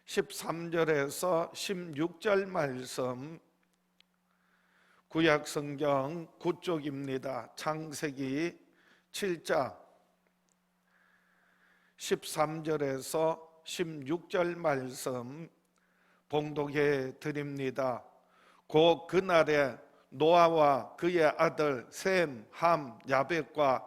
13절에서 16절 말씀, 구약성경 9쪽입니다. 창세기 7장 13절에서 16절 말씀 봉독해 드립니다. 곧 그날에 노아와 그의 아들 셈, 함, 야벳과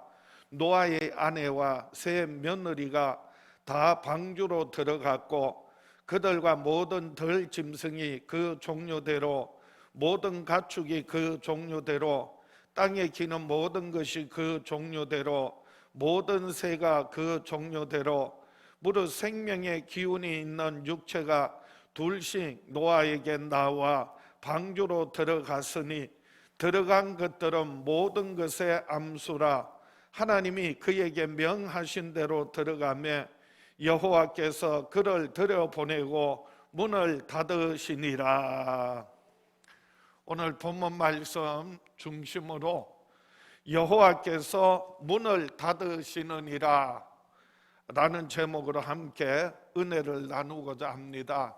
노아의 아내와 셈 며느리가 다 방주로 들어갔고 그들과 모든 들 짐승이 그 종류대로, 모든 가축이 그 종류대로, 땅에 기는 모든 것이 그 종류대로, 모든 새가 그 종류대로, 무릇 생명의 기운이 있는 육체가 둘씩 노아에게 나와 방주로 들어갔으니 들어간 것들은 모든 것의 암수라. 하나님이 그에게 명하신 대로 들어가며 여호와께서 그를 들여보내고 문을 닫으시니라. 오늘 본문 말씀 중심으로 여호와께서 문을 닫으시느니라 라는 제목으로 함께 은혜를 나누고자 합니다.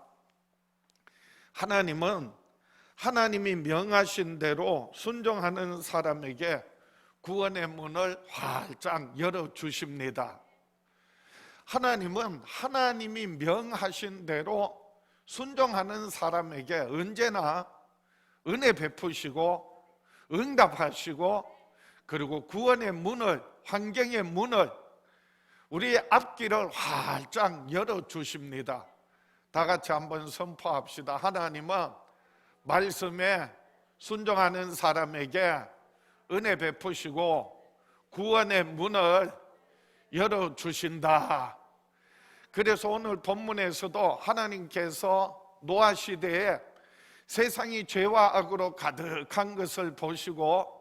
하나님은 하나님이 명하신 대로 순종하는 사람에게 구원의 문을 활짝 열어주십니다. 하나님은 하나님이 명하신 대로 순종하는 사람에게 언제나 은혜 베푸시고 응답하시고, 그리고 구원의 문을, 환경의 문을, 우리의 앞길을 활짝 열어주십니다. 다 같이 한번 선포합시다. 하나님은 말씀에 순종하는 사람에게 은혜 베푸시고 구원의 문을 열어주신다. 그래서 오늘 본문에서도 하나님께서 노아 시대에 세상이 죄와 악으로 가득한 것을 보시고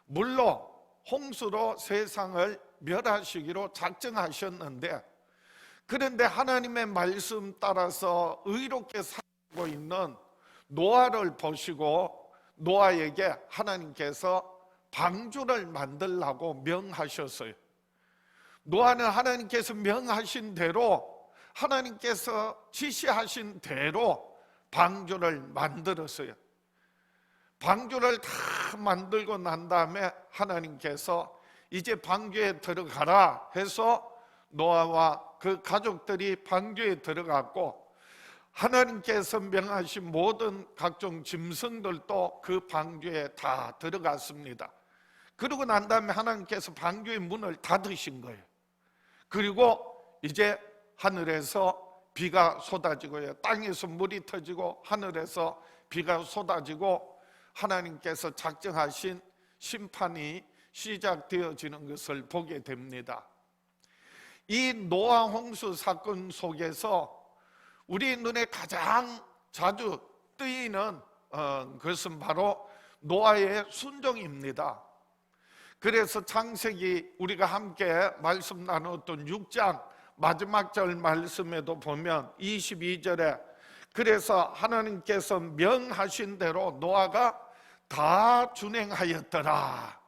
물로, 홍수로 세상을 멸하시기로 작정하셨는데, 그런데 하나님의 말씀 따라서 의롭게 살고 있는 노아를 보시고 노아에게 하나님께서 방주를 만들라고 명하셨어요. 노아는 하나님께서 명하신 대로, 하나님께서 지시하신 대로 방주를 만들었어요. 방주를 다 만들고 난 다음에 하나님께서 이제 방주에 들어가라 해서 노아와 그 가족들이 방주에 들어갔고, 하나님께서 명하신 모든 각종 짐승들도 그 방주에 다 들어갔습니다. 그러고 난 다음에 하나님께서 방주의 문을 닫으신 거예요. 그리고 이제 하늘에서 비가 쏟아지고요, 땅에서 물이 터지고 하늘에서 비가 쏟아지고 하나님께서 작정하신 심판이 시작되어지는 것을 보게 됩니다. 이 노아 홍수 사건 속에서 우리 눈에 가장 자주 뜨이는 것은 바로 노아의 순종입니다. 그래서 창세기 우리가 함께 말씀 나눴던 6장 마지막 절 말씀에도 보면 22절에 그래서 하나님께서 명하신 대로 노아가 다 준행하였더라,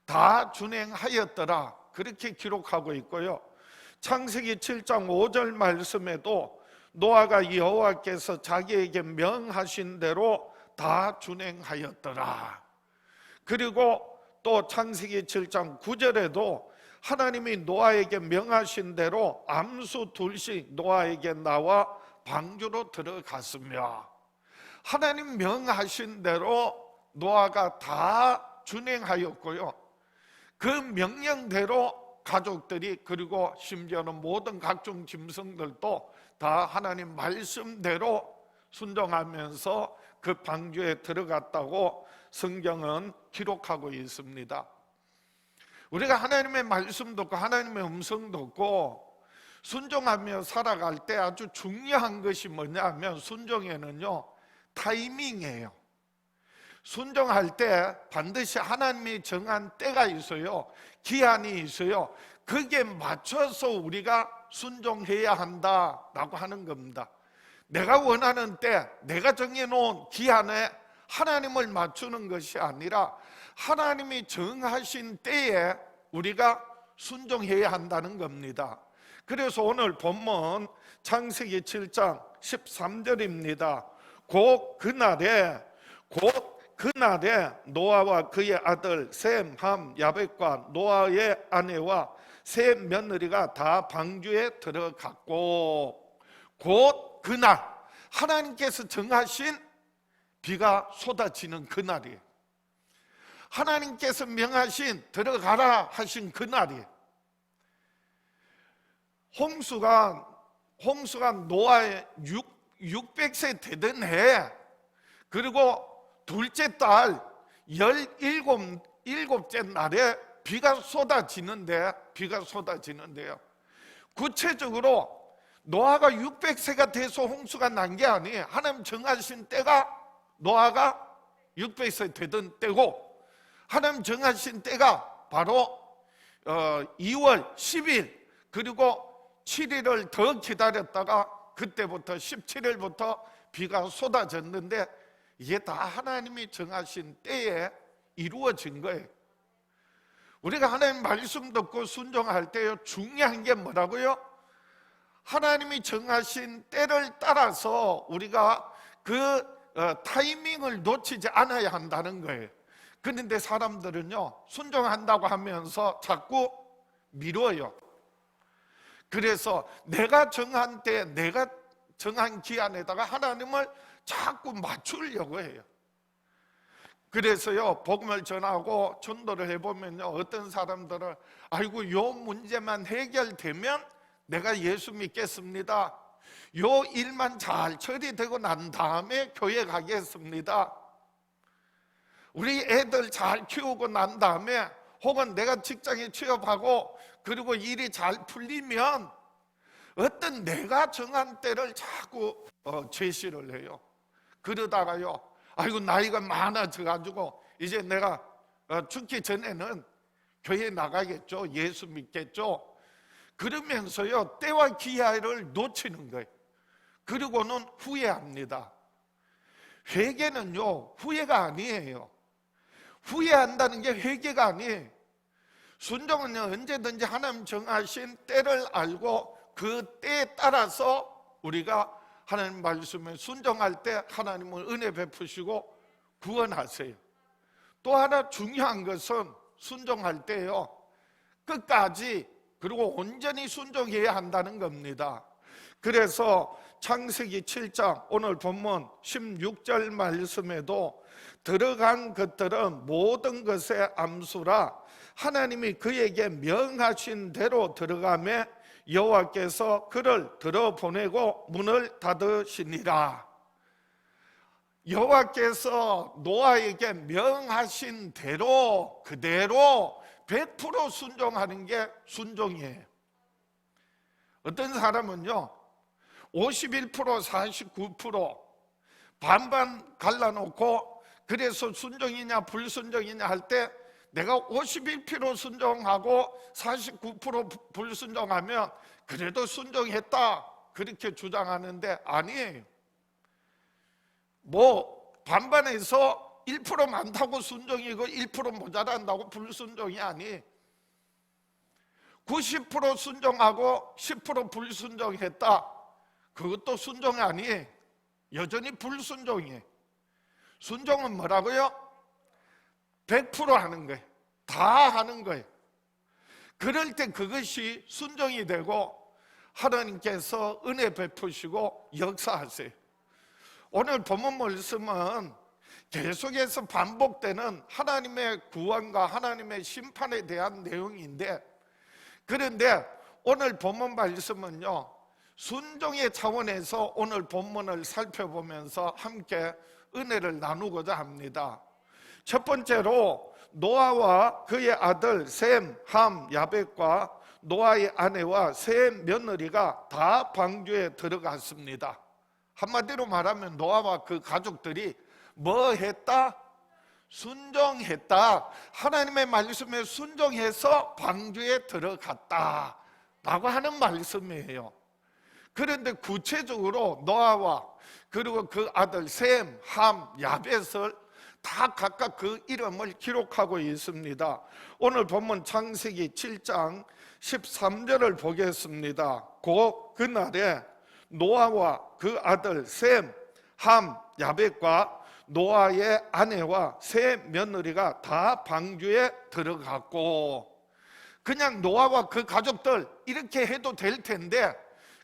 다 준행하였더라, 그렇게 기록하고 있고요. 창세기 7장 5절 말씀에도 노아가 여호와께서 자기에게 명하신 대로 다 준행하였더라. 그리고 또 창세기 7장 9절에도 하나님이 노아에게 명하신 대로 암수 둘씩 노아에게 나와 방주로 들어갔으며, 하나님 명하신 대로 노아가 다 준행하였고요, 그 명령대로 가족들이, 그리고 심지어는 모든 각종 짐승들도 다 하나님 말씀대로 순종하면서 그 방주에 들어갔다고 성경은 기록하고 있습니다. 우리가 하나님의 말씀 듣고 하나님의 음성 듣고 순종하며 살아갈 때 아주 중요한 것이 뭐냐면, 순종에는요 타이밍이에요. 순종할 때 반드시 하나님이 정한 때가 있어요. 기한이 있어요. 거기에 맞춰서 우리가 순종해야 한다라고 하는 겁니다. 내가 원하는 때, 내가 정해놓은 기한에 하나님을 맞추는 것이 아니라 하나님이 정하신 때에 우리가 순종해야 한다는 겁니다. 그래서 오늘 본문 창세기 7장 13절입니다. 곧 그날에 노아와 그의 아들 셈, 함, 야벳과 노아의 아내와 세 며느리가 다 방주에 들어갔고, 곧 그날 하나님께서 정하신 비가 쏟아지는 그날이에요. 하나님께서 명하신 들어가라 하신 그날이에요. 홍수가 노아의 600세 되던 해, 그리고 둘째 달 17째 날에 비가 쏟아지는데요. 구체적으로 노아가 600세가 돼서 홍수가 난 게 아니에요. 하나님 정하신 때가 노아가 600세 되던 때고, 하나님 정하신 때가 바로 2월 10일 그리고 7일을 더 기다렸다가 그때부터 17일부터 비가 쏟아졌는데, 이게 다 하나님이 정하신 때에 이루어진 거예요. 우리가 하나님 말씀 듣고 순종할 때요, 중요한 게 뭐라고요? 하나님이 정하신 때를 따라서 우리가 그 타이밍을 놓치지 않아야 한다는 거예요. 그런데 사람들은요, 순종한다고 하면서 자꾸 미뤄요. 그래서 내가 정한 때, 내가 정한 기한에다가 하나님을 자꾸 맞추려고 해요. 그래서요, 복음을 전하고 전도를 해보면요, 어떤 사람들은 아이고 요 문제만 해결되면 내가 예수 믿겠습니다, 요 일만 잘 처리되고 난 다음에 교회 가겠습니다, 우리 애들 잘 키우고 난 다음에, 혹은 내가 직장에 취업하고 그리고 일이 잘 풀리면, 어떤 내가 정한 때를 자꾸 제시를 해요. 그러다가요, 아이고 나이가 많아져가지고 이제 내가 죽기 전에는 교회 나가겠죠, 예수 믿겠죠, 그러면서요 때와 기회를 놓치는 거예요. 그리고는 후회합니다. 회개는요 후회가 아니에요. 후회한다는 게 회개가 아니에요. 순종은요, 언제든지 하나님 정하신 때를 알고 그 때에 따라서 우리가 하나님 말씀에 순종할 때 하나님은 은혜 베푸시고 구원하세요. 또 하나 중요한 것은 순종할 때요, 끝까지 그리고 온전히 순종해야 한다는 겁니다. 그래서 창세기 7장 오늘 본문 16절 말씀에도 들어간 것들은 모든 것의 암수라 하나님이 그에게 명하신 대로 들어가매 여호와께서 그를 들어보내고 문을 닫으시니라. 여호와께서 노아에게 명하신 대로 그대로 100% 순종하는 게 순종이에요. 어떤 사람은요 51% 49% 반반 갈라놓고, 그래서 순종이냐 불순종이냐 할 때 내가 51% 순종하고 49% 불순종하면 그래도 순종했다 그렇게 주장하는데, 아니에요. 뭐 반반에서 1% 많다고 순종이고 1% 모자란다고 불순종이 아니, 90% 순종하고 10% 불순종했다, 그것도 순종이 아니에요. 여전히 불순종이에요. 순종은 뭐라고요? 100% 하는 거예요. 다 하는 거예요. 그럴 때 그것이 순종이 되고 하나님께서 은혜 베푸시고 역사하세요. 오늘 본문 말씀은 계속해서 반복되는 하나님의 구원과 하나님의 심판에 대한 내용인데, 그런데 오늘 본문 말씀은요 순종의 차원에서 오늘 본문을 살펴보면서 함께 은혜를 나누고자 합니다. 첫 번째로 노아와 그의 아들 셈, 함, 야벳과 노아의 아내와 세 며느리가 다 방주에 들어갔습니다. 한마디로 말하면 노아와 그 가족들이 뭐 했다? 순종했다. 하나님의 말씀에 순종해서 방주에 들어갔다 라고 하는 말씀이에요. 그런데 구체적으로 노아와 그리고 그 아들 셈, 함, 야벳을 다 각각 그 이름을 기록하고 있습니다. 오늘 본문 창세기 7장 13절을 보겠습니다. 그날에 노아와 그 아들 셈, 함, 야벳과 노아의 아내와 세 며느리가 다 방주에 들어갔고, 그냥 노아와 그 가족들 이렇게 해도 될 텐데,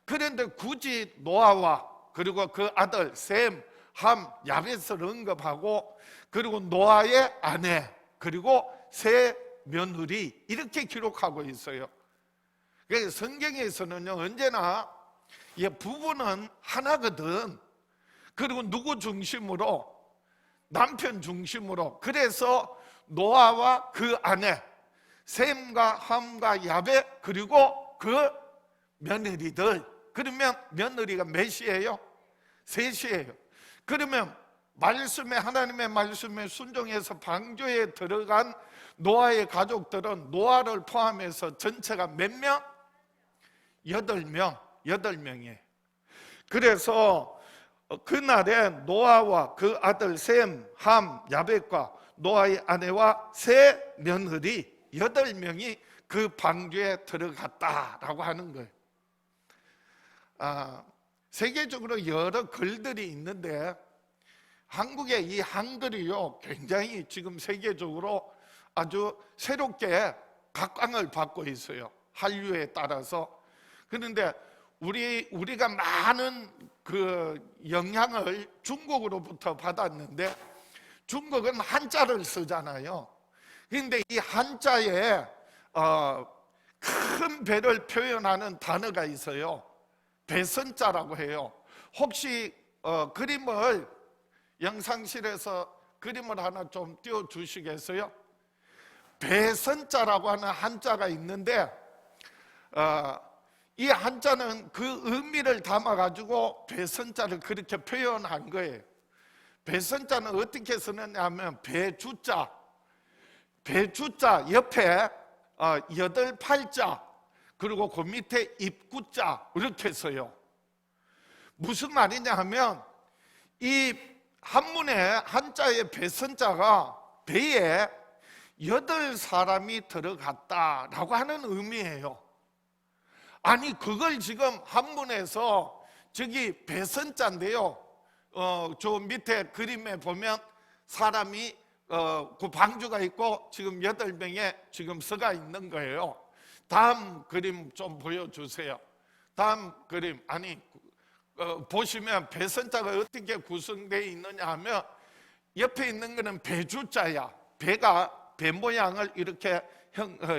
그런데 굳이 노아와 그리고 그 아들 셈, 함, 야벳을 언급하고, 그리고 노아의 아내 그리고 세 며느리 이렇게 기록하고 있어요. 그래서 성경에서는요, 언제나 부부는 하나거든. 그리고 누구 중심으로? 남편 중심으로. 그래서 노아와 그 아내 셈과 함과 야벳 그리고 그 며느리들. 그러면 며느리가 몇이에요? 셋이에요. 그러면 하나님의 말씀에 순종해서 방주에 들어간 노아의 가족들은 노아를 포함해서 전체가 몇 명? 8명이에요. 그래서 그날에 노아와 그 아들 셈, 함, 야벳과 노아의 아내와 세 며느리 8명이 그 방주에 들어갔다라고 하는 거예요. 세계적으로 여러 글들이 있는데 한국의 이 한글이요, 굉장히 지금 세계적으로 아주 새롭게 각광을 받고 있어요. 한류에 따라서. 그런데 우리가 많은 그 영향을 중국으로부터 받았는데, 중국은 한자를 쓰잖아요. 그런데 이 한자에 큰 배를 표현하는 단어가 있어요. 배선자라고 해요. 혹시 그림을 영상실에서 그림을 하나 좀 띄워주시겠어요? 배선자라고 하는 한자가 있는데, 이 한자는 그 의미를 담아가지고 배선자를 그렇게 표현한 거예요. 배선자는 어떻게 쓰느냐면 배주자 옆에 8팔자 그리고 그 밑에 입구자 이렇게 써요. 무슨 말이냐 하면 이 한문의 한자의 배선자가 배에 8사람이 들어갔다라고 하는 의미예요. 아니 그걸 지금 한문에서 저기 배선자인데요, 저 밑에 그림에 보면 사람이 그 방주가 있고 지금 8명에 지금 서가 있는 거예요. 다음 그림 좀 보여주세요. 다음 그림. 보시면 배선자가 어떻게 구성되어 있느냐 하면 옆에 있는 거는 배주자야. 배 모양을 이렇게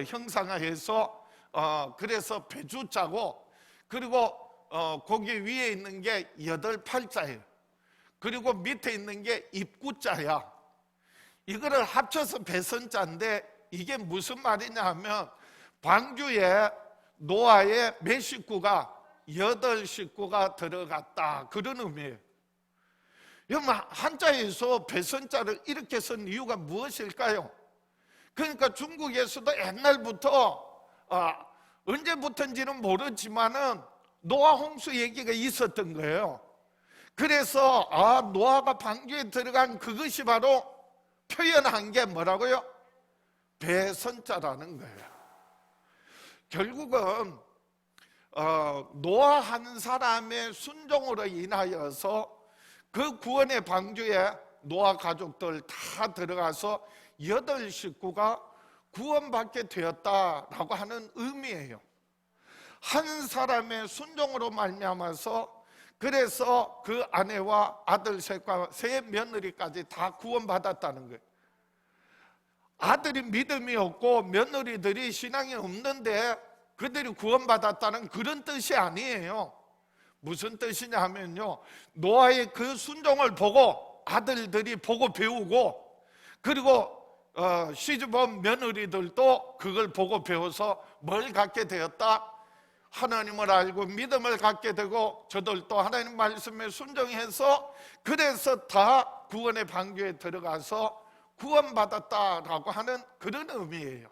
형상화해서 그래서 배주자고, 그리고 거기 위에 있는 게 8팔자예요. 그리고 밑에 있는 게 입구자야. 이거를 합쳐서 배선자인데, 이게 무슨 말이냐 하면 방주에 노아의 몇 식구가? 8식구가 들어갔다, 그런 의미예요. 여러분, 한자에서 배선자를 이렇게 쓴 이유가 무엇일까요? 그러니까 중국에서도 옛날부터 언제부터인지는 모르지만은 노아 홍수 얘기가 있었던 거예요. 그래서 노아가 방주에 들어간 그것이 바로 표현한 게 뭐라고요? 배선자라는 거예요. 결국은 노아 한 사람의 순종으로 인하여서 그 구원의 방주에 노아 가족들 다 들어가서 8식구가 구원받게 되었다라고 하는 의미예요. 한 사람의 순종으로 말미암아서, 그래서 그 아내와 아들 셋과 세 며느리까지 다 구원받았다는 거예요. 아들이 믿음이 없고 며느리들이 신앙이 없는데 그들이 구원받았다는 그런 뜻이 아니에요. 무슨 뜻이냐 하면요, 노아의 그 순종을 보고 아들들이 보고 배우고, 그리고 시집온 며느리들도 그걸 보고 배워서 뭘 갖게 되었다? 하나님을 알고 믿음을 갖게 되고, 저들도 하나님 말씀에 순종해서 그래서 다 구원의 방주에 들어가서 구원받았다라고 하는 그런 의미예요.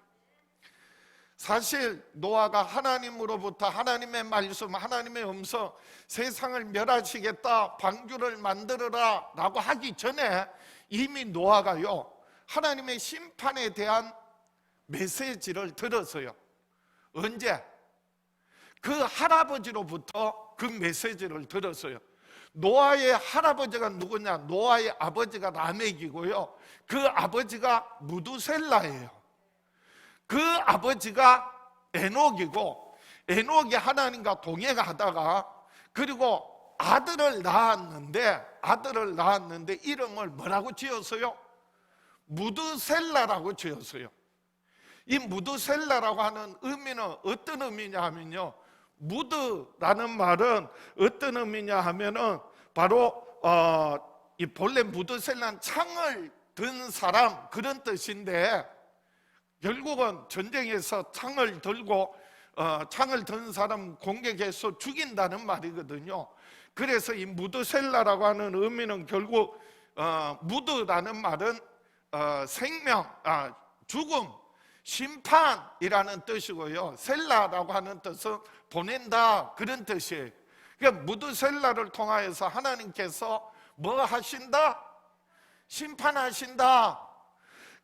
사실 노아가 하나님으로부터 하나님의 말씀, 하나님의 음성, 세상을 멸하시겠다, 방주를 만들어라 라고 하기 전에 이미 노아가요, 하나님의 심판에 대한 메시지를 들었어요. 언제? 그 할아버지로부터 그 메시지를 들었어요. 노아의 할아버지가 누구냐? 노아의 아버지가 라멕이고요, 그 아버지가 무두셀라예요. 그 아버지가 에녹이고, 에녹이 하나님과 동행하다가 그리고 아들을 낳았는데 이름을 뭐라고 지었어요? 무두셀라라고 지었어요. 이 무두셀라라고 하는 의미는 어떤 의미냐 하면요, 무드라는 말은 어떤 의미냐 하면은 바로 이 본래 무드셀라는 창을 든 사람, 그런 뜻인데, 결국은 전쟁에서 창을 들고 창을 든 사람 공격해서 죽인다는 말이거든요. 그래서 이 무드셀라라고 하는 의미는 결국 무드라는 말은 생명, 죽음, 심판이라는 뜻이고요, 셀라라고 하는 뜻은 보낸다, 그런 뜻이에요. 그러니까 무드셀라를 통하여서 하나님께서 뭐 하신다? 심판하신다.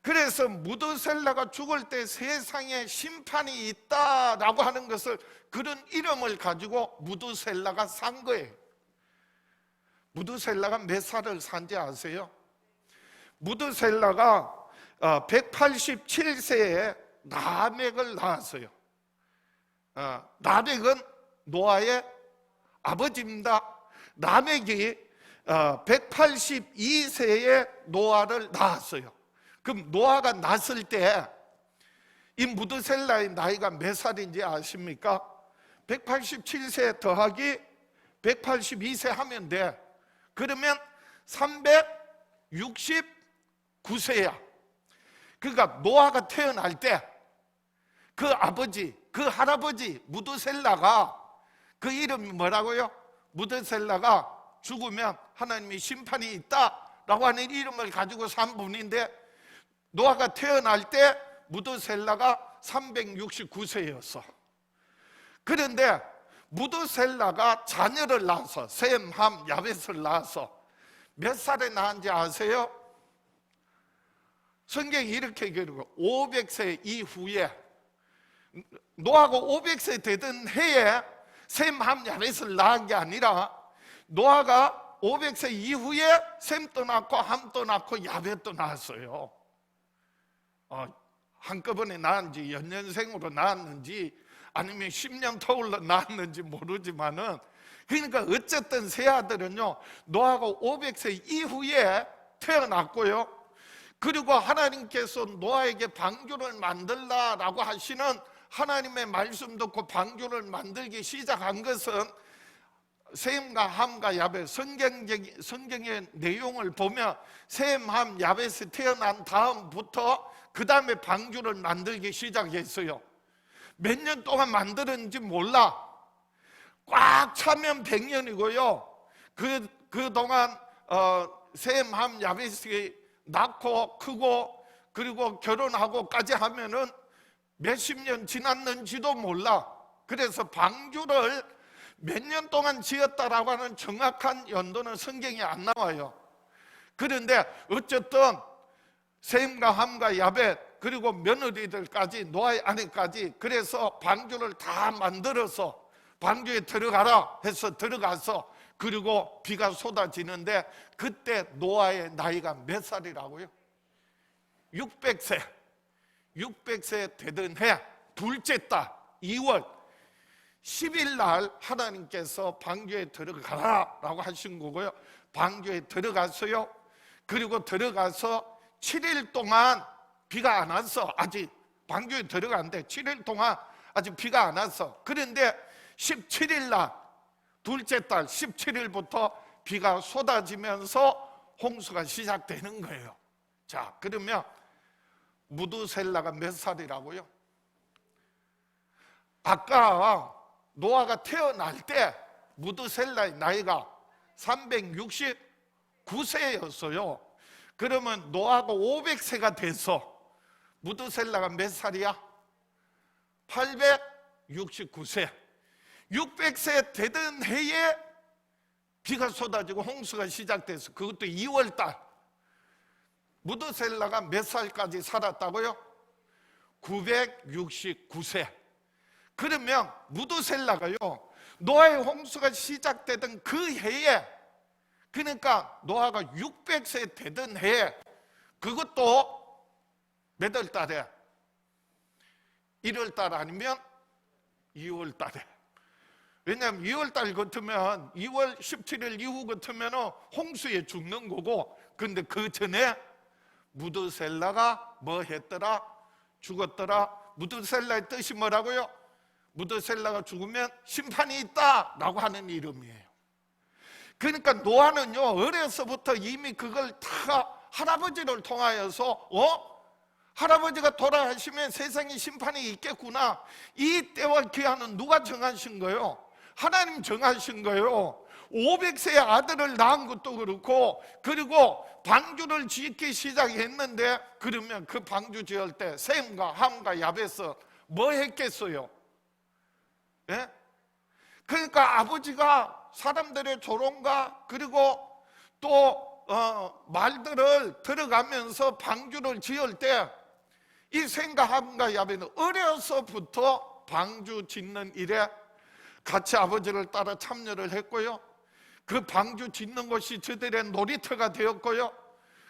그래서 무드셀라가 죽을 때 세상에 심판이 있다라고 하는 것을, 그런 이름을 가지고 무드셀라가 산 거예요. 무드셀라가 몇 살을 산지 아세요? 무드셀라가 187세에 라멕을 낳았어요. 라멕은 노아의 아버지입니다. 라멕이 182세에 노아를 낳았어요. 그럼 노아가 낳았을 때 이 무드셀라의 나이가 몇 살인지 아십니까? 187세 더하기 182세 하면 돼. 그러면 369세야. 그러니까 노아가 태어날 때 그 아버지, 그 할아버지 무드셀라가, 그 이름이 뭐라고요? 무드셀라가 죽으면 하나님이 심판이 있다라고 하는 이름을 가지고 산 분인데, 노아가 태어날 때 무드셀라가 369세였어. 그런데 무드셀라가 자녀를 낳아서, 셈, 함, 야벳을 낳아서 몇 살에 낳은지 아세요? 성경이 이렇게 기록해요. 500세 이후에, 노아가 500세 되던 해에 셈, 함, 야벳을 낳은 게 아니라, 노아가 500세 이후에 셈도 낳고 함도 낳고 야벳도 낳았어요. 한꺼번에 낳았는지 연년생으로 낳았는지 아니면 10년 터울러 낳았는지 모르지만은, 그러니까 어쨌든 세 아들은요, 노아가 500세 이후에 태어났고요, 그리고 하나님께서 노아에게 방주를 만들라라고 하시는 하나님의 말씀 듣고 방주를 만들기 시작한 것은, 셈과 함과 야벳, 성경의 내용을 보면 셈, 함, 야벳이 태어난 다음부터 그 다음에 방주를 만들기 시작했어요. 몇 년 동안 만들었는지 몰라. 꽉 차면 100년이고요 그동안 셈, 함, 야벳이 낳고 크고 그리고 결혼하고까지 하면은 몇십 년 지났는지도 몰라. 그래서 방주를 몇 년 동안 지었다라고 하는 정확한 연도는 성경에 안 나와요. 그런데 어쨌든 셈과 함과 야벳 그리고 며느리들까지, 노아의 아내까지, 그래서 방주를 다 만들어서 방주에 들어가라 해서 들어가서, 그리고 비가 쏟아지는데, 그때 노아의 나이가 몇 살이라고요? 600세. 600세 되던 해 둘째 달 2월 10일 날 하나님께서 방주에 들어가라라고 하신 거고요. 방주에 들어갔어요. 그리고 들어가서 7일 동안 비가 안 왔어. 아직 방주에 들어갔는데 7일 동안 아직 비가 안 왔어. 그런데 17일 날, 둘째 달 17일부터 비가 쏟아지면서 홍수가 시작되는 거예요. 자, 그러면 무두셀라가 몇 살이라고요? 아까 노아가 태어날 때 무두셀라의 나이가 369세였어요. 그러면 노아가 500세가 돼서 무두셀라가 몇 살이야? 869세. 600세 되던 해에 비가 쏟아지고 홍수가 시작돼서, 그것도 2월달. 무두셀라가 몇 살까지 살았다고요? 969세. 그러면 무드셀라가요, 노아의 홍수가 시작되던 그 해에, 그러니까 노아가 600세 되던 해에, 그것도 몇 월 달에? 1월 달 아니면 2월 달에. 왜냐하면 2월 달 같으면 2월 17일 이후 같으면 홍수에 죽는 거고, 근데 그 전에 무드셀라가 뭐 했더라? 죽었더라. 무드셀라의 뜻이 뭐라고요? 무드셀라가 죽으면 심판이 있다 라고 하는 이름이에요. 그러니까 노아는요, 어려서부터 이미 그걸 다 할아버지를 통하여서 할아버지가 돌아가시면 세상에 심판이 있겠구나, 이 때와 기한은 누가 정하신 거예요? 하나님 정하신 거예요. 500세의 아들을 낳은 것도 그렇고, 그리고 방주를 짓기 시작했는데, 그러면 그 방주 지을 때 셈과 함과 야벳은 뭐 했겠어요? 예? 그러니까 아버지가 사람들의 조롱과 그리고 또 말들을 들어가면서 방주를 지을 때, 이 셈과 함과 야벳은 어려서부터 방주 짓는 일에 같이 아버지를 따라 참여를 했고요, 그 방주 짓는 것이 저들의 놀이터가 되었고요,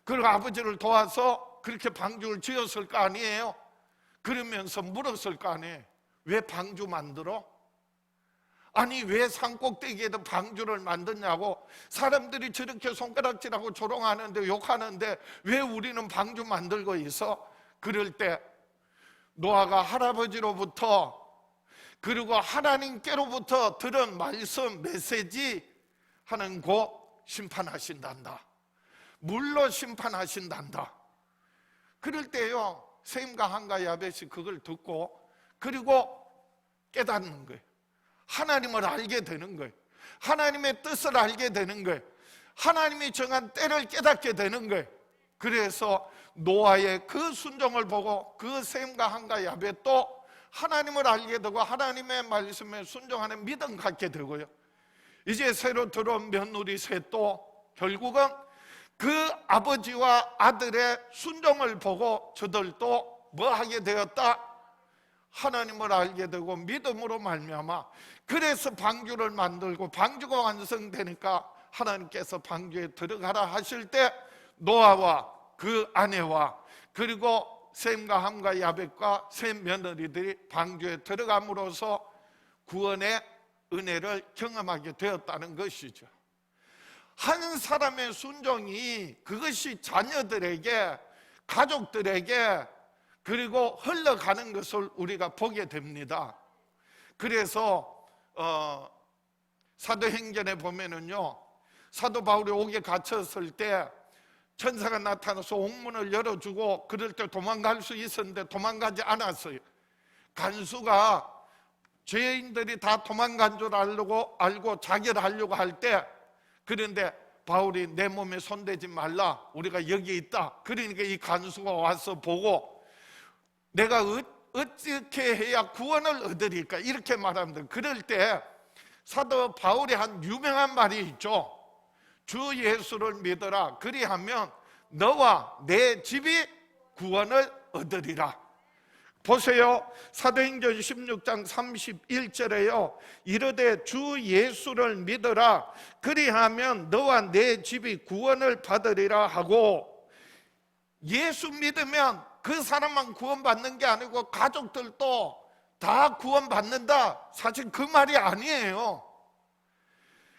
그리고 아버지를 도와서 그렇게 방주를 지었을 거 아니에요. 그러면서 물었을 거 아니에요. 왜 방주 만들어? 아니 왜 산꼭대기에도 방주를 만드냐고. 사람들이 저렇게 손가락질하고 조롱하는데, 욕하는데 왜 우리는 방주 만들고 있어? 그럴 때 노아가 할아버지로부터, 그리고 하나님께로부터 들은 말씀, 메시지 하는 곧 심판하신단다, 물로 심판하신단다. 그럴 때요, 셈과 함과 야벳이 그걸 듣고, 그리고 깨닫는 거예요. 하나님을 알게 되는 거예요. 하나님의 뜻을 알게 되는 거예요. 하나님이 정한 때를 깨닫게 되는 거예요. 그래서 노아의 그 순종을 보고 그 셈과 함과 야벳도 하나님을 알게 되고 하나님의 말씀에 순종하는 믿음 갖게 되고요, 이제 새로 들어온 며느리 셋도 결국은 그 아버지와 아들의 순종을 보고 저들도 뭐 하게 되었다? 하나님을 알게 되고 믿음으로 말미암아, 그래서 방주를 만들고 방주가 완성되니까 하나님께서 방주에 들어가라 하실 때 노아와 그 아내와 그리고 셈과 함과 야벳과 셈 며느리들이 방주에 들어감으로써 구원의 은혜를 경험하게 되었다는 것이죠. 한 사람의 순종이 그것이 자녀들에게, 가족들에게 그리고 흘러가는 것을 우리가 보게 됩니다. 그래서 사도행전에 보면은요, 사도 바울이 옥에 갇혔을 때 천사가 나타나서 옥문을 열어주고, 그럴 때 도망갈 수 있었는데 도망가지 않았어요. 간수가 죄인들이 다 도망간 줄 알고 자결하려고 할 때, 그런데 바울이 내 몸에 손대지 말라, 우리가 여기 있다. 그러니까 이 간수가 와서 보고, 내가 어떻게 해야 구원을 얻으리까, 이렇게 말합니다. 그럴 때 사도 바울이 한 유명한 말이 있죠. 주 예수를 믿어라, 그리하면 너와 내 집이 구원을 얻으리라. 보세요. 사도행전 16장 31절에요 이르되 주 예수를 믿어라, 그리하면 너와 내 집이 구원을 받으리라 하고, 예수 믿으면 그 사람만 구원받는 게 아니고 가족들도 다 구원받는다, 사실 그 말이 아니에요.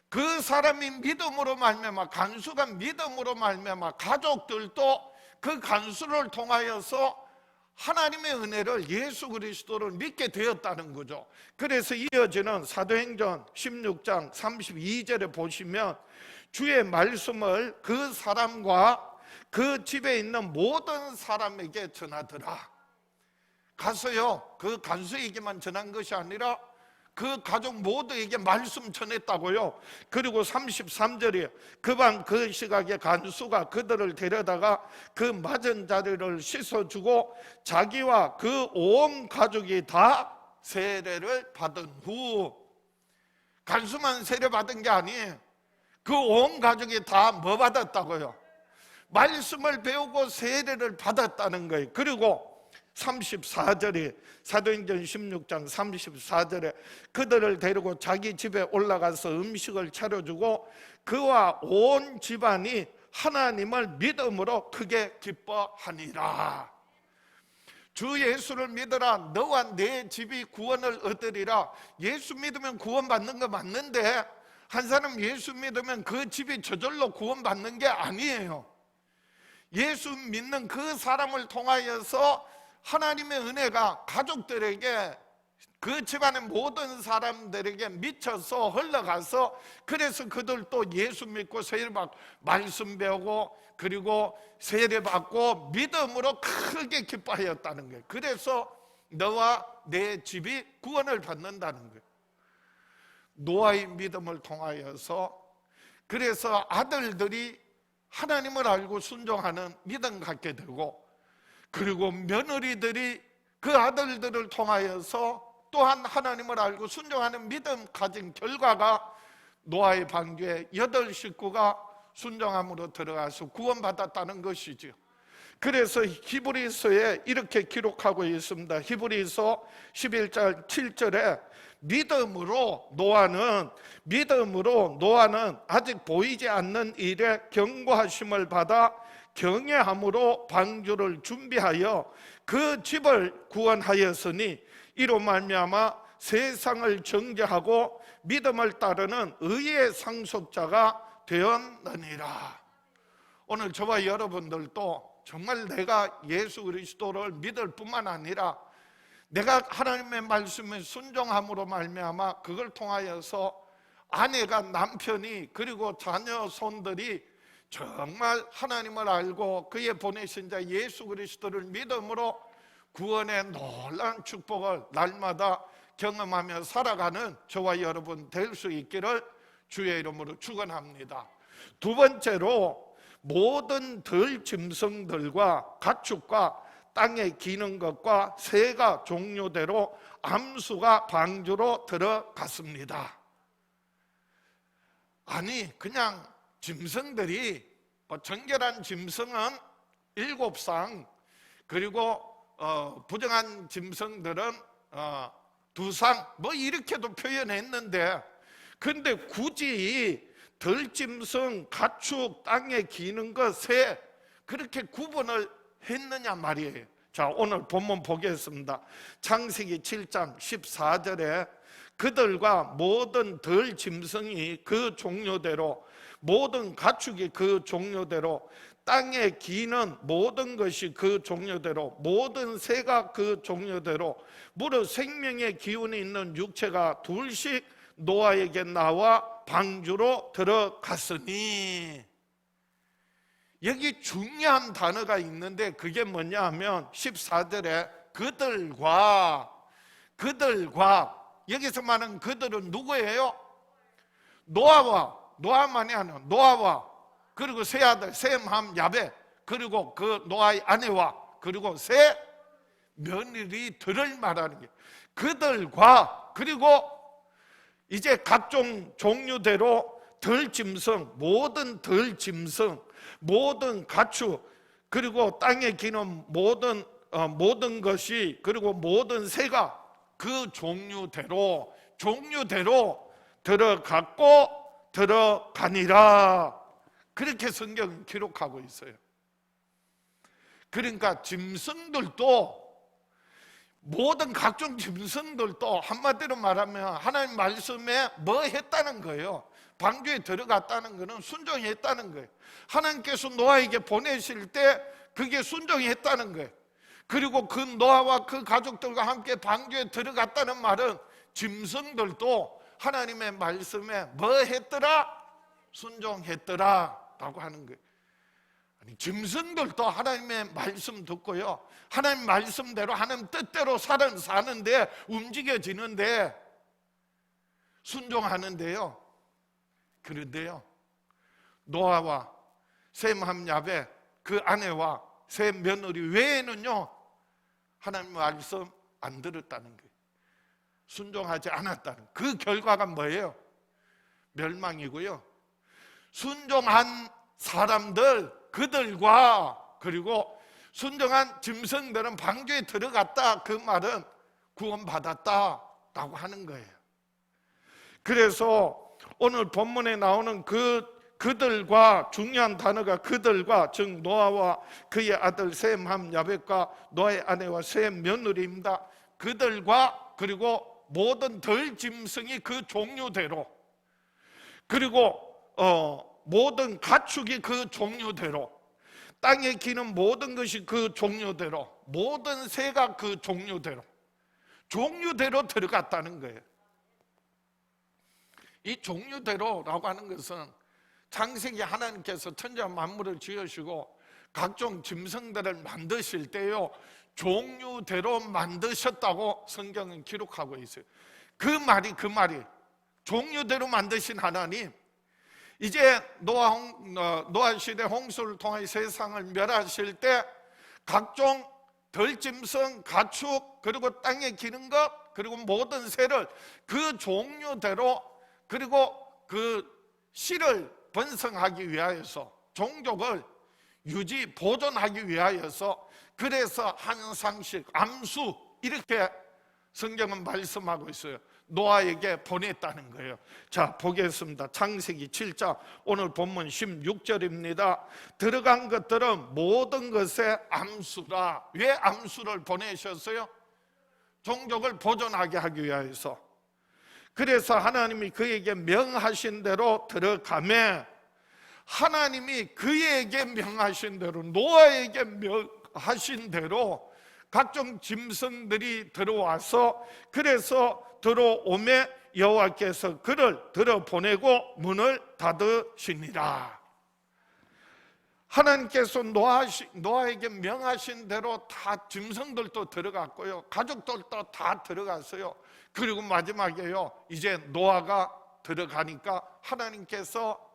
그 사람이 믿음으로 말미암아, 간수가 믿음으로 말미암아 가족들도 그 간수를 통하여서 하나님의 은혜를, 예수 그리스도를 믿게 되었다는 거죠. 그래서 이어지는 사도행전 16장 32절에 보시면 주의 말씀을 그 사람과 그 집에 있는 모든 사람에게 전하더라. 가서요, 그 간수에게만 전한 것이 아니라 그 가족 모두에게 말씀 전했다고요. 그리고 33절에 그 밤 그 시각에 간수가 그들을 데려다가 그 맞은 자리를 씻어주고 자기와 그 온 가족이 다 세례를 받은 후, 간수만 세례 받은 게 아니에요. 그 온 가족이 다 뭐 받았다고요? 말씀을 배우고 세례를 받았다는 거예요. 그리고 34절에 사도행전 16장 34절에 그들을 데리고 자기 집에 올라가서 음식을 차려주고 그와 온 집안이 하나님을 믿음으로 크게 기뻐하니라. 주 예수를 믿어라. 너와 내 집이 구원을 얻으리라. 예수 믿으면 구원받는 거 맞는데 한 사람 예수 믿으면 그 집이 저절로 구원받는 게 아니에요. 예수 믿는 그 사람을 통하여서 하나님의 은혜가 가족들에게, 그 집안의 모든 사람들에게 미쳐서 흘러가서, 그래서 그들도 예수 믿고 세례받고 말씀 배우고 그리고 세례받고 믿음으로 크게 기뻐하였다는 거예요. 그래서 너와 내 집이 구원을 받는다는 거예요. 노아의 믿음을 통하여서 그래서 아들들이 하나님을 알고 순종하는 믿음 갖게 되고, 그리고 며느리들이 그 아들들을 통하여서 또한 하나님을 알고 순종하는 믿음 가진 결과가 노아의 방주에 8 식구가 순종함으로 들어가서 구원받았다는 것이죠. 그래서 히브리서에 이렇게 기록하고 있습니다. 히브리서 11장 7절에 믿음으로 노아는 아직 보이지 않는 일에 경고하심을 받아 경외함으로 방주를 준비하여 그 집을 구원하였으니 이로 말미암아 세상을 정죄하고 믿음을 따르는 의의 상속자가 되었느니라. 오늘 저와 여러분들도 정말 내가 예수 그리스도를 믿을 뿐만 아니라 내가 하나님의 말씀에 순종함으로 말미암아 그걸 통하여서 아내가, 남편이, 그리고 자녀 손들이 정말 하나님을 알고 그의 보내신 자 예수 그리스도를 믿음으로 구원의 놀라운 축복을 날마다 경험하며 살아가는 저와 여러분 될 수 있기를 주의 이름으로 축원합니다. 두 번째로 모든 들짐승들과 가축과 땅에 기는 것과 새가 종류대로 암수가 방주로 들어갔습니다. 아니 그냥 짐승들이 정결한 짐승은 7상, 그리고 부정한 짐승들은 2상, 뭐 이렇게도 표현했는데, 근데 굳이 들짐승, 가축, 땅에 기는 것, 새, 그렇게 구분을 했느냐 말이에요. 자, 오늘 본문 보겠습니다. 창세기 7장 14절에 그들과 모든 들짐승이 그 종류대로, 모든 가축이 그 종류대로, 땅에 기는 모든 것이 그 종류대로, 모든 새가 그 종류대로, 무릇 생명의 기운이 있는 육체가 둘씩 노아에게 나와 방주로 들어갔으니. 여기 중요한 단어가 있는데 그게 뭐냐 하면 14절에 그들과, 여기서 말하는 그들은 누구예요? 노아만이 아니라 노아와, 그리고 세 아들 셈, 함, 야벳, 그리고 그 노아의 아내와 그리고 세 며느리들을 말하는 게 그들과, 그리고 이제 각종 종류대로 들짐승, 모든 가축, 그리고 땅에 기는 모든 것이, 그리고 모든 새가 그 종류대로 들어갔고 들어가니라. 그렇게 성경은 기록하고 있어요. 그러니까 짐승들도, 모든 각종 짐승들도 한마디로 말하면 하나님 말씀에 뭐 했다는 거예요? 방주에 들어갔다는 거는 순종했다는 거예요. 하나님께서 노아에게 보내실 때 그게 순종했다는 거예요. 그리고 그 노아와 그 가족들과 함께 방주에 들어갔다는 말은 짐승들도 하나님의 말씀에 뭐 했더라? 순종했더라 라고 하는 거예요. 아니, 짐승들도 하나님의 말씀 듣고요, 하나님 말씀대로 하나님 뜻대로 사는데, 움직여지는데, 순종하는데요. 그런데요, 노아와 셈, 함, 야벳, 그 아내와 세 며느리 외에는요 하나님 말씀 안 들었다는 거예요. 순종하지 않았다는, 그 결과가 뭐예요? 멸망이고요. 순종한 사람들, 그들과, 그리고 순종한 짐승들은 방주에 들어갔다. 그 말은 구원받았다라고 하는 거예요. 그래서 오늘 본문에 나오는 그들과, 중요한 단어가 그들과, 즉 노아와 그의 아들 셈, 함, 야벳과 노아의 아내와 셈 며느리입니다. 그들과, 그리고 모든 들짐승이 그 종류대로, 그리고 모든 가축이 그 종류대로, 땅에 기는 모든 것이 그 종류대로, 모든 새가 그 종류대로 들어갔다는 거예요. 이 종류대로라고 하는 것은 창세기 하나님께서 천지와 만물을 지으시고 각종 짐승들을 만드실 때요, 종류대로 만드셨다고 성경은 기록하고 있어요. 그 말이 종류대로 만드신 하나님, 이제 노아 시대 홍수를 통해 세상을 멸하실 때 각종 들짐승, 가축, 그리고 땅에 기는 것, 그리고 모든 새를 그 종류대로, 그리고 그 씨를 번성하기 위하여서, 종족을 유지 보존하기 위하여서, 그래서 한 상씩 암수, 이렇게 성경은 말씀하고 있어요. 노아에게 보냈다는 거예요. 자, 보겠습니다. 창세기 7장 오늘 본문 16절입니다. 들어간 것들은 모든 것의 암수라. 왜 암수를 보내셨어요? 종족을 보존하게 하기 위하여서. 그래서 하나님이 그에게 명하신 대로 들어가매, 하나님이 그에게 명하신 대로, 노아에게 명하신 대로 각종 짐승들이 들어와서, 그래서 들어오매 여호와께서 그를 들어보내고 문을 닫으시니라. 하나님께서 노아에게 명하신 대로 다 짐승들도 들어갔고요, 가족들도 다 들어갔어요. 그리고 마지막에요, 이제 노아가 들어가니까 하나님께서,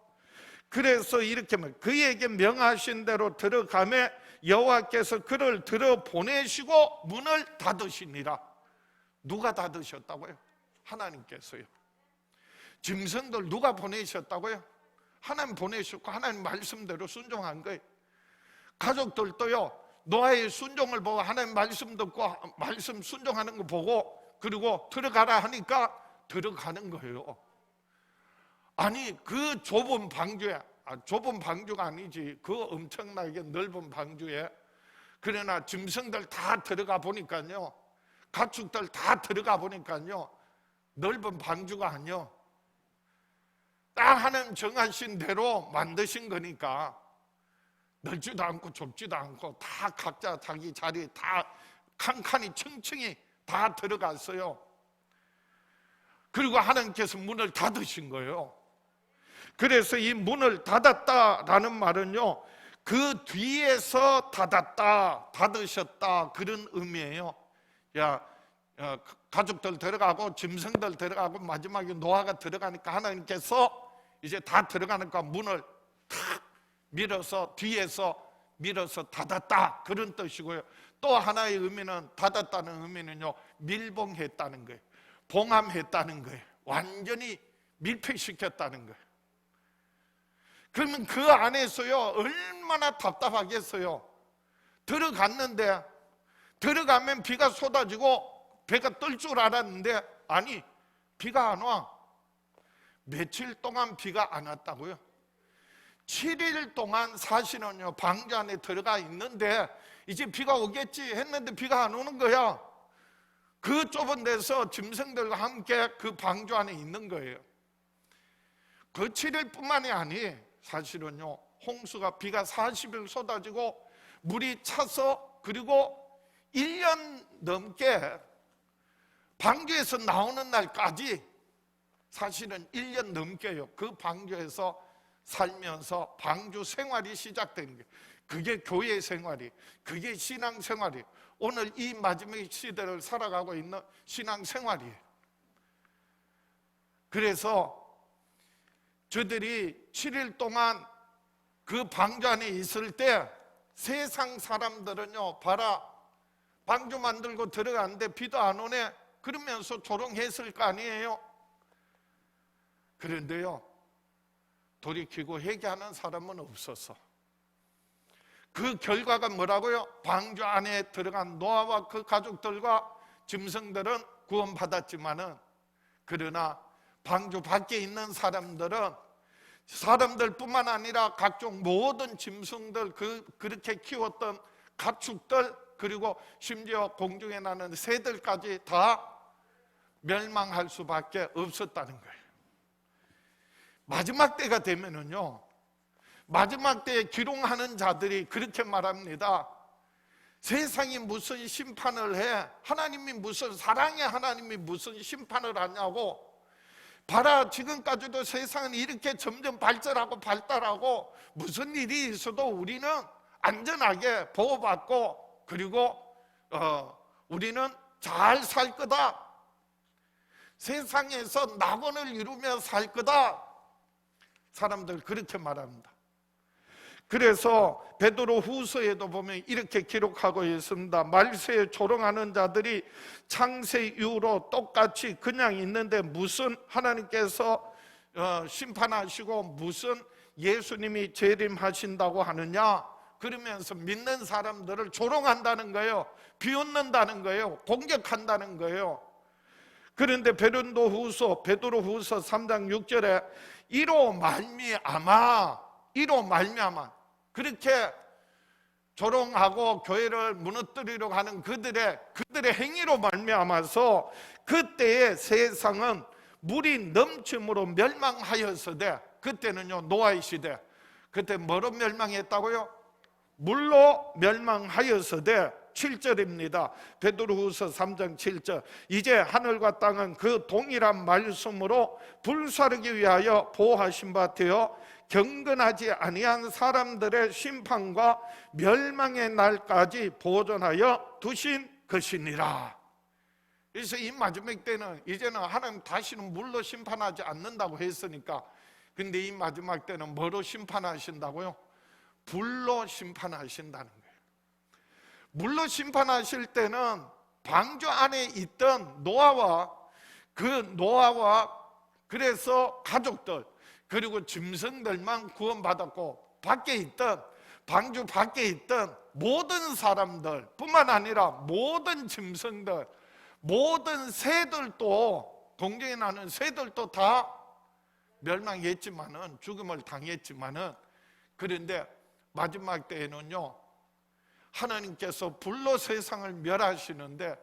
그래서 이렇게 그에게 명하신 대로 들어가매 여호와께서 그를 들어보내시고 문을 닫으시니라. 누가 닫으셨다고요? 하나님께서요. 짐승들 누가 보내셨다고요? 하나님 보내셨고 하나님 말씀대로 순종한 거예요. 가족들도요, 노아의 순종을 보고 하나님 말씀 듣고 말씀 순종하는 거 보고, 그리고 들어가라 하니까 들어가는 거예요. 아니, 그 좁은 방주에, 좁은 방주가 아니지, 그 엄청나게 넓은 방주에, 그러나 짐승들 다 들어가 보니까요, 가축들 다 들어가 보니까요, 넓은 방주가 아니요, 딱 하나님 정하신 대로 만드신 거니까 넓지도 않고 좁지도 않고 다 각자 자기 자리에 다 칸칸이 층층이 다 들어갔어요. 그리고 하나님께서 문을 닫으신 거예요. 그래서 이 문을 닫았다라는 말은요, 그 뒤에서 닫았다, 닫으셨다, 그런 의미예요. 가족들 들어가고 짐승들 들어가고 마지막에 노아가 들어가니까 하나님께서 이제 다 들어가니까 문을 탁 밀어서, 뒤에서 밀어서 닫았다, 그런 뜻이고요. 또 하나의 의미는, 닫았다는 의미는요, 밀봉했다는 거예요. 봉함했다는 거예요. 완전히 밀폐시켰다는 거예요. 그러면 그 안에서요, 얼마나 답답하겠어요. 들어갔는데, 들어가면 비가 쏟아지고 배가 뜰 줄 알았는데, 아니, 비가 안 와. 며칠 동안 비가 안 왔다고요? 7일 동안 사실은요, 방주 안에 들어가 있는데 이제 비가 오겠지 했는데 비가 안 오는 거야. 그 좁은 데서 짐승들과 함께 그 방주 안에 있는 거예요. 그 7일 뿐만이 아니, 사실은요, 홍수가, 비가 40일 쏟아지고 물이 차서, 그리고 1년 넘게 방주에서 나오는 날까지, 사실은 1년 넘게요, 그 방주에서 살면서 방주 생활이 시작되는 거예요. 그게 교회 생활이, 그게 신앙 생활이, 오늘 이 마지막 시대를 살아가고 있는 신앙 생활이에요. 그래서 저들이 7일 동안 그 방주 안에 있을 때 세상 사람들은요, 봐라, 방주 만들고 들어갔는데 비도 안 오네, 그러면서 조롱했을 거 아니에요. 그런데요, 돌이키고 회개하는 사람은 없었어. 그 결과가 뭐라고요? 방주 안에 들어간 노아와 그 가족들과 짐승들은 구원받았지만은, 그러나 방주 밖에 있는 사람들뿐만 아니라 각종 모든 짐승들, 그렇게 키웠던 가축들, 그리고 심지어 공중에 나는 새들까지 다 멸망할 수밖에 없었다는 거예요. 마지막 때가 되면은요, 마지막 때에 기롱하는 자들이 그렇게 말합니다. 세상이 무슨 심판을 해? 하나님이 무슨, 사랑의 하나님이 무슨 심판을 하냐고. 봐라, 지금까지도 세상은 이렇게 점점 발달하고 무슨 일이 있어도 우리는 안전하게 보호받고, 그리고 우리는 잘 살 거다. 세상에서 낙원을 이루며 살 거다. 사람들 그렇게 말합니다. 그래서 베드로 후서에도 보면 이렇게 기록하고 있습니다. 말세에 조롱하는 자들이 창세 이후로 똑같이 그냥 있는데 무슨 하나님께서 심판하시고 무슨 예수님이 재림하신다고 하느냐, 그러면서 믿는 사람들을 조롱한다는 거예요. 비웃는다는 거예요. 공격한다는 거예요. 그런데 베드로 후서 3장 6절에 이로 말미암아 그렇게 조롱하고 교회를 무너뜨리려고 하는 그들의 행위로 말미암아서 그때의 세상은 물이 넘침으로 멸망하였으되, 그때는요 노아의 시대, 그때 뭐로 멸망했다고요? 물로 멸망하였으되, 7절입니다. 베드로후서 3장 7절. 이제 하늘과 땅은 그 동일한 말씀으로 불사르기 위하여 보호하신 바 되어 경건하지 아니한 사람들의 심판과 멸망의 날까지 보존하여 두신 것이니라. 그래서 이 마지막 때는 이제는 하나님 다시는 물로 심판하지 않는다고 했으니까, 근데 이 마지막 때는 뭐로 심판하신다고요? 불로 심판하신다는 거예요. 물로 심판하실 때는 방주 안에 있던 노아와 그래서 가족들, 그리고 짐승들만 구원받았고, 방주 밖에 있던 모든 사람들 뿐만 아니라 모든 짐승들, 모든 새들도, 공중에 나는 새들도 다 멸망했지만은, 죽음을 당했지만은, 그런데 마지막 때에는요 하나님께서 불로 세상을 멸하시는데,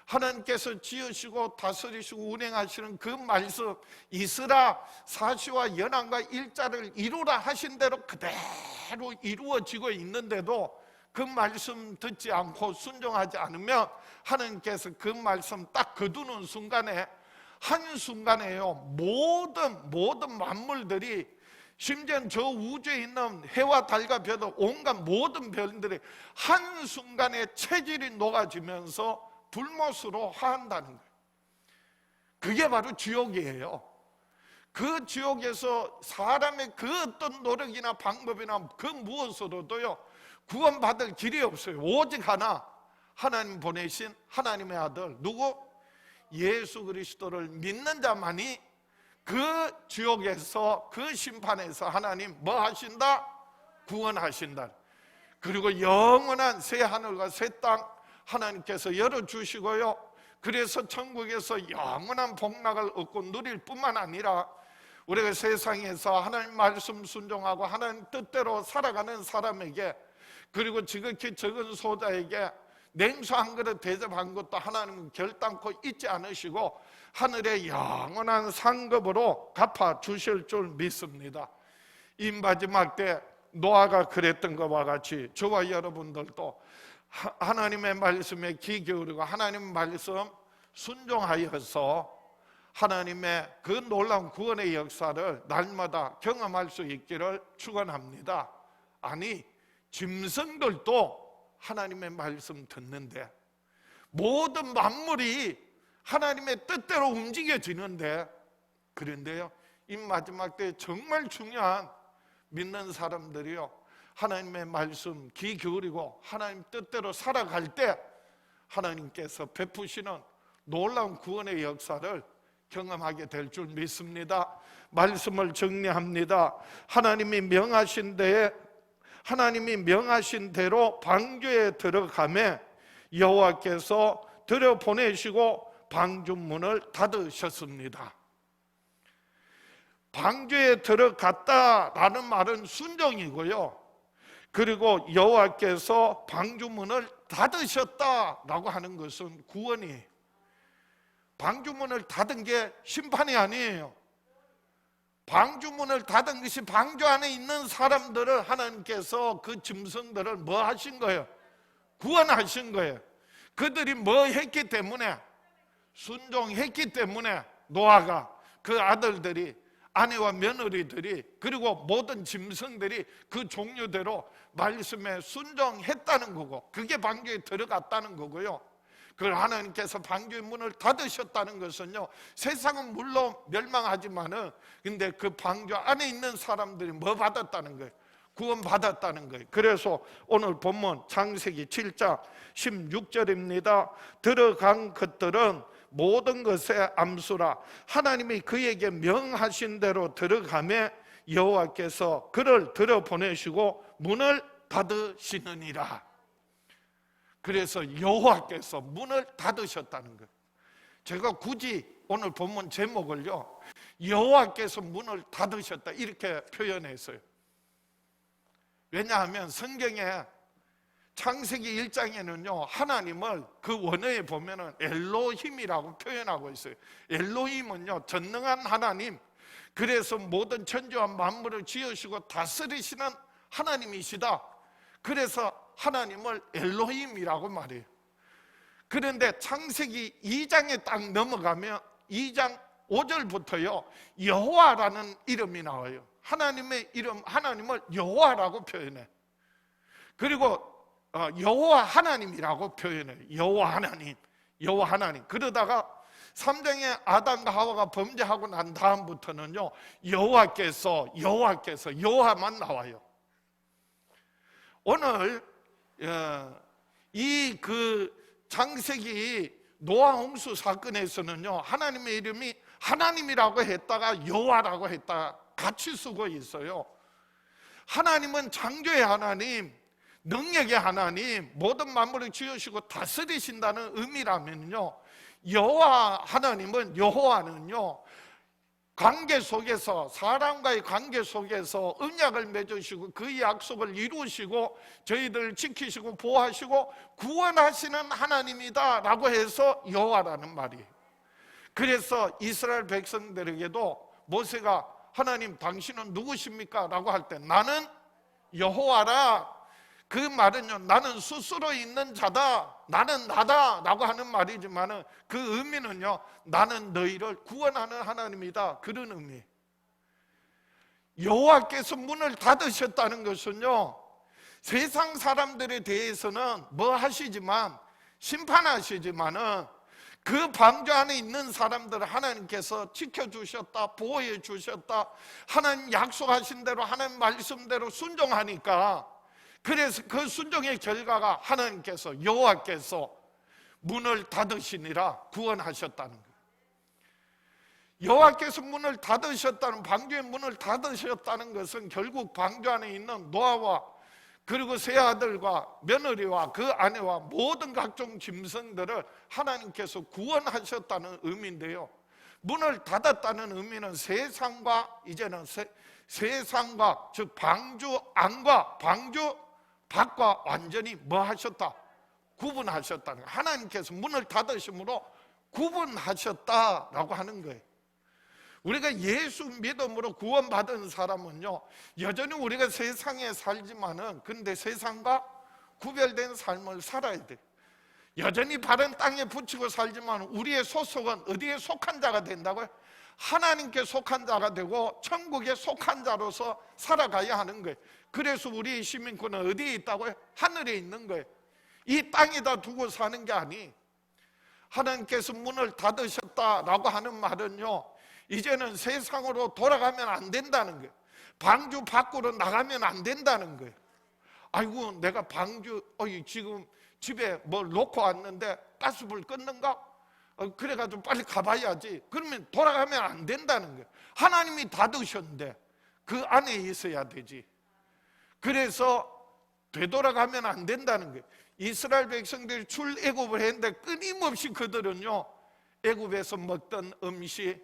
하나님께서 지으시고 다스리시고 운행하시는 그 말씀, 이스라 사시와 연한과 일자를 이루라 하신 대로 그대로 이루어지고 있는데도 그 말씀 듣지 않고 순종하지 않으면 하나님께서 그 말씀 딱 거두는 순간에, 한순간에요 모든 만물들이, 심지어 저 우주에 있는 해와 달과 별들, 온갖 모든 별들이 한순간에 체질이 녹아지면서 불못으로 화한다는 거예요. 그게 바로 지옥이에요. 그 지옥에서 사람의 그 어떤 노력이나 방법이나 그 무엇으로도요 구원받을 길이 없어요. 오직 하나, 하나님 보내신 하나님의 아들, 누구? 예수 그리스도를 믿는 자만이 그 지옥에서, 그 심판에서 하나님 뭐 하신다? 구원하신다. 그리고 영원한 새 하늘과 새 땅 하나님께서 열어주시고요, 그래서 천국에서 영원한 복락을 얻고 누릴 뿐만 아니라 우리가 세상에서 하나님 말씀 순종하고 하나님 뜻대로 살아가는 사람에게, 그리고 지극히 적은 소자에게 냉수 한 그릇 대접한 것도 하나님은 결단코 잊지 않으시고 하늘의 영원한 상급으로 갚아 주실 줄 믿습니다. 이 마지막 때 노아가 그랬던 것과 같이 저와 여러분들도 하나님의 말씀에 귀 기울이고 하나님 말씀 순종하여서 하나님의 그 놀라운 구원의 역사를 날마다 경험할 수 있기를 축원합니다. 아니, 짐승들도 하나님의 말씀 듣는데, 모든 만물이 하나님의 뜻대로 움직여지는데, 그런데요 이 마지막 때 정말 중요한 믿는 사람들이요 하나님의 말씀 귀 기울이고 하나님 뜻대로 살아갈 때 하나님께서 베푸시는 놀라운 구원의 역사를 경험하게 될 줄 믿습니다. 말씀을 정리합니다. 하나님이 명하신 데에 하나님이 명하신 대로 방주에 들어가매 여호와께서 들여보내시고 방주 문을 닫으셨습니다. 방주에 들어갔다라는 말은 순종이고요, 그리고 여호와께서 방주 문을 닫으셨다라고 하는 것은 구원이에요. 방주 문을 닫은 게 심판이 아니에요. 방주 문을 닫은 것이 방주 안에 있는 사람들을 하나님께서 그 짐승들을 뭐 하신 거예요? 구원하신 거예요. 그들이 뭐 했기 때문에? 순종했기 때문에 노아가, 그 아들들이, 아내와 며느리들이, 그리고 모든 짐승들이 그 종류대로 말씀에 순종했다는 거고, 그게 방주에 들어갔다는 거고요. 그걸 하나님께서 방주의 문을 닫으셨다는 것은요, 세상은 물론 멸망하지만은 근데 그 방주 안에 있는 사람들이 뭐 받았다는 거예요? 구원 받았다는 거예요. 그래서 오늘 본문 창세기 7장 16절입니다. 들어간 것들은 모든 것의 암수라. 하나님이 그에게 명하신 대로 들어가매 여호와께서 그를 들여보내시고 문을 닫으시느니라. 그래서 여호와께서 문을 닫으셨다는 거예요. 제가 굳이 오늘 본문 제목을요, 여호와께서 문을 닫으셨다 이렇게 표현했어요. 왜냐하면 성경에 창세기 1장에는요 하나님을 그 원어에 보면은 엘로힘이라고 표현하고 있어요. 엘로힘은요 전능한 하나님, 그래서 모든 천지와 만물을 지으시고 다스리시는 하나님이시다. 그래서 하나님을 엘로힘이라고 말해요. 그런데 창세기 2장에 딱 넘어가면 2장 5절부터요 여호와라는 이름이 나와요. 하나님의 이름, 하나님을 여호와라고 표현해. 그리고 여호와 하나님이라고 표현해요. 여호와 하나님, 여호와 하나님. 그러다가 3장에 아담과 하와가 범죄하고 난 다음부터는요 여호와께서 여호와만 나와요. 오늘 이 그 창세기 노아 홍수 사건에서는요 하나님의 이름이 하나님이라고 했다가 여호와라고 했다가 같이 쓰고 있어요. 하나님은 창조의 하나님, 능력의 하나님, 모든 만물을 지으시고 다스리신다는 의미라면요, 여호와 하나님은, 여호와는요 관계 속에서, 사람과의 관계 속에서 언약을 맺으시고 그 약속을 이루시고 저희들을 지키시고 보호하시고 구원하시는 하나님이다 라고 해서 여호와라는 말이에요. 그래서 이스라엘 백성들에게도 모세가 하나님 당신은 누구십니까? 라고 할 때 나는 여호와라, 그 말은요 나는 스스로 있는 자다, 나는 나다 라고 하는 말이지만 그 의미는요 나는 너희를 구원하는 하나님이다, 그런 의미. 여호와께서 문을 닫으셨다는 것은요 세상 사람들에 대해서는 뭐 하시지만, 심판하시지만은 그 방주 안에 있는 사람들을 하나님께서 지켜주셨다, 보호해 주셨다, 하나님 약속하신 대로 하나님 말씀대로 순종하니까, 그래서 그 순종의 결과가 하나님께서, 여호와께서 문을 닫으시니라 구원하셨다는 거예요. 여호와께서 문을 닫으셨다는, 방주의 문을 닫으셨다는 것은 결국 방주 안에 있는 노아와 그리고 세 아들과 며느리와 그 아내와 모든 각종 짐승들을 하나님께서 구원하셨다는 의미인데요, 문을 닫았다는 의미는 세상과, 이제는 세상과, 즉 방주 안과 방주 밖과 완전히 뭐 하셨다? 구분하셨다는 거예요. 하나님께서 문을 닫으심으로 구분하셨다라고 하는 거예요. 우리가 예수 믿음으로 구원받은 사람은요 여전히 우리가 세상에 살지만은 근데 세상과 구별된 삶을 살아야 돼. 여전히 바른 땅에 붙이고 살지만 우리의 소속은 어디에 속한 자가 된다고요? 하나님께 속한 자가 되고 천국에 속한 자로서 살아가야 하는 거예요. 그래서 우리의 시민권은 어디에 있다고요? 하늘에 있는 거예요. 이 땅에다 두고 사는 게 아니, 하나님께서 문을 닫으셨다라고 하는 말은요 이제는 세상으로 돌아가면 안 된다는 거예요. 방주 밖으로 나가면 안 된다는 거예요. 아이고 내가 방주 지금 집에 뭘 놓고 왔는데 가스불 껐는가? 그래가지고 빨리 가봐야지. 그러면 돌아가면 안 된다는 거예요. 하나님이 닫으셨는데 그 안에 있어야 되지. 그래서 되돌아가면 안 된다는 거예요. 이스라엘 백성들이 출애굽을 했는데 끊임없이 그들은요 애굽에서 먹던 음식,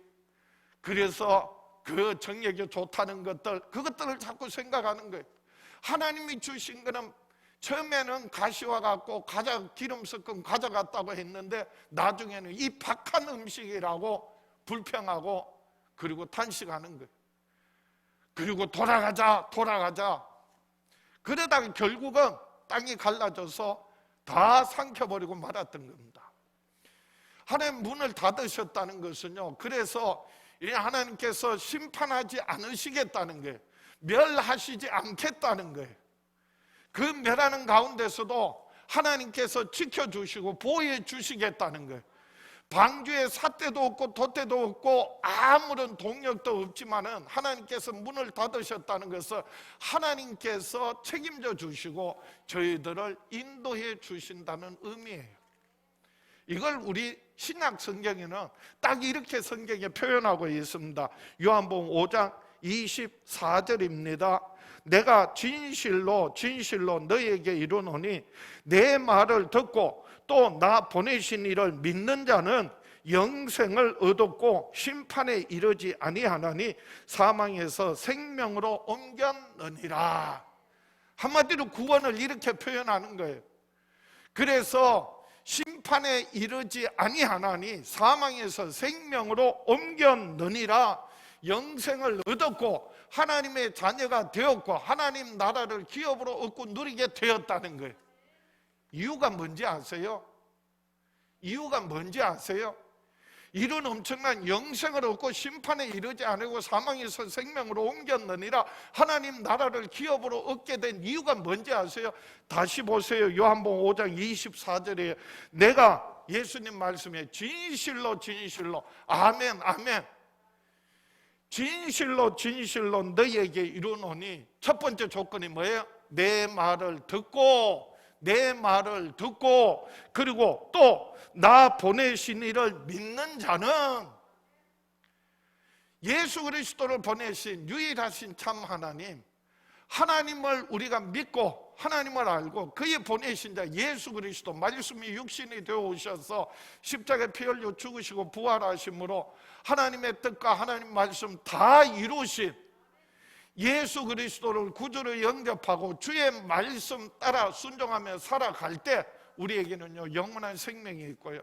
그래서 그 정력이 좋다는 것들, 그것들을 자꾸 생각하는 거예요. 하나님이 주신 거는 처음에는 가시와 같고 기름 섞은 과자 같다고 했는데 나중에는 이 박한 음식이라고 불평하고 그리고 탄식하는 거예요. 그리고 돌아가자. 그러다가 결국은 땅이 갈라져서 다 삼켜버리고 말았던 겁니다. 하나님 문을 닫으셨다는 것은요, 그래서 하나님께서 심판하지 않으시겠다는 거예요. 멸하시지 않겠다는 거예요. 그 멸하는 가운데서도 하나님께서 지켜주시고 보호해 주시겠다는 거예요. 방주에 삿대도 없고 돛대도 없고 아무런 동력도 없지만은 하나님께서 문을 닫으셨다는 것은 하나님께서 책임져 주시고 저희들을 인도해 주신다는 의미예요. 이걸 우리 신약 성경에는 딱 이렇게 성경에 표현하고 있습니다. 요한복음 5장 24절입니다. 내가 진실로 너희에게 이르노니 내 말을 듣고 또 나 보내신 이를 믿는 자는 영생을 얻었고 심판에 이르지 아니하나니 사망에서 생명으로 옮겼느니라. 한마디로 구원을 이렇게 표현하는 거예요. 그래서 심판에 이르지 아니하나니 사망에서 생명으로 옮겼느니라. 영생을 얻었고 하나님의 자녀가 되었고 하나님 나라를 기업으로 얻고 누리게 되었다는 거예요. 이유가 뭔지 아세요? 이유가 뭔지 아세요? 이런 엄청난 영생을 얻고 심판에 이르지 않고 사망에서 생명으로 옮겼느니라. 하나님 나라를 기업으로 얻게 된 이유가 뭔지 아세요? 다시 보세요. 요한복음 5장 24절에 내가 예수님 말씀에 진실로 아멘 진실로 너희에게 이르노니, 첫 번째 조건이 뭐예요? 내 말을 듣고 그리고 또 나 보내신 이를 믿는 자는, 예수 그리스도를 보내신 유일하신 참 하나님을 우리가 믿고 하나님을 알고 그의 보내신 자 예수 그리스도 말씀이 육신이 되어 오셔서 십자가에 피 흘려 죽으시고 부활하심으로 하나님의 뜻과 하나님 말씀 다 이루신 예수 그리스도를 구주로 영접하고 주의 말씀 따라 순종하며 살아갈 때 우리에게는요 영원한 생명이 있고요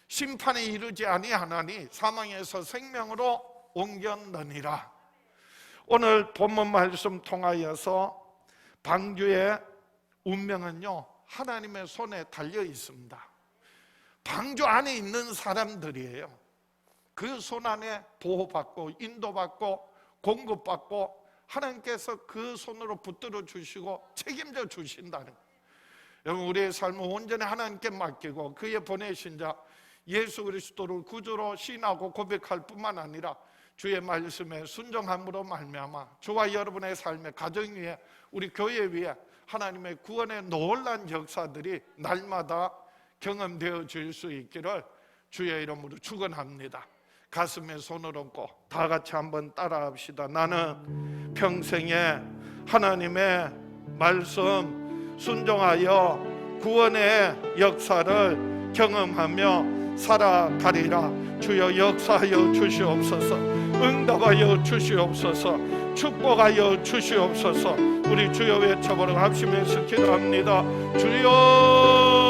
심판에 이르지 아니하나니 사망에서 생명으로 옮겼느니라. 오늘 본문 말씀 통하여서 방주의 운명은요 하나님의 손에 달려 있습니다. 방주 안에 있는 사람들이에요. 그 손 안에 보호받고 인도받고 공급받고 하나님께서 그 손으로 붙들어 주시고 책임져 주신다는 거예요. 여러분, 우리의 삶은 온전히 하나님께 맡기고 그의 보내신 자 예수 그리스도를 구주로 신하고 고백할 뿐만 아니라 주의 말씀에 순종함으로 말미암아 저와 여러분의 삶의 가정 위에 우리 교회 위에 하나님의 구원의 놀라운 역사들이 날마다 경험되어질 수 있기를 주의 이름으로 축원합니다. 가슴에 손을 얹고 다 같이 한번 따라합시다. 나는 평생에 하나님의 말씀 순종하여 구원의 역사를 경험하며 살아가리라. 주여 역사하여 주시옵소서. 응답하여 주시옵소서. 축복하여 주시옵소서. 우리 주여 외쳐보러 합심해서 기도합니다. 주여